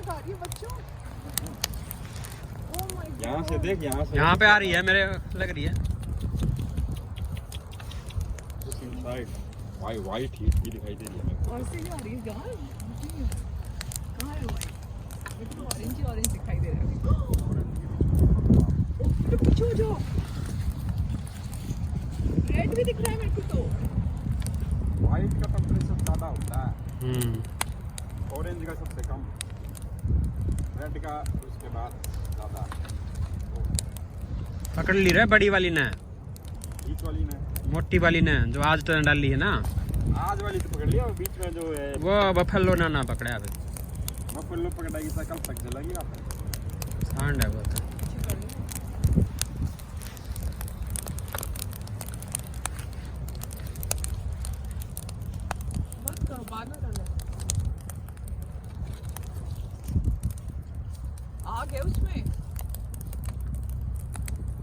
तक आ रही है बच्चों। ओह माय गॉड, यहाँ से देख, यहाँ से यहाँ पे आ रही है, मेरे लग रही है। वाइट ही दिखाई दे रही है मेरे को। और से भी आ रही है यार। कहाँ है वाइट? मेरे को ऑरेंज ही ऑरेंज दिखाई दे रहा है। तो पीछे हो जाओ, रेड भी दिख रहा है मेरे को तो। वाइट का टेम्परेचर ज़्यादा होता है, ऑरेंज का सबसे कम, रेड का उसके बाद ज़्यादा। पकड़ ली रे बड़ी वाली ने, बीच वाली ने, मोटी वाली ने, जो आज तो डाली है ना। आज वाली तो पकड़ लिया, और बीच में जो है वो बफेलो ना पकड़े अभी। बफेलो पकड़ाएगी तो कल तक चलेगी। आप सांड है वो तो। बाद में करना आ गए उसमें।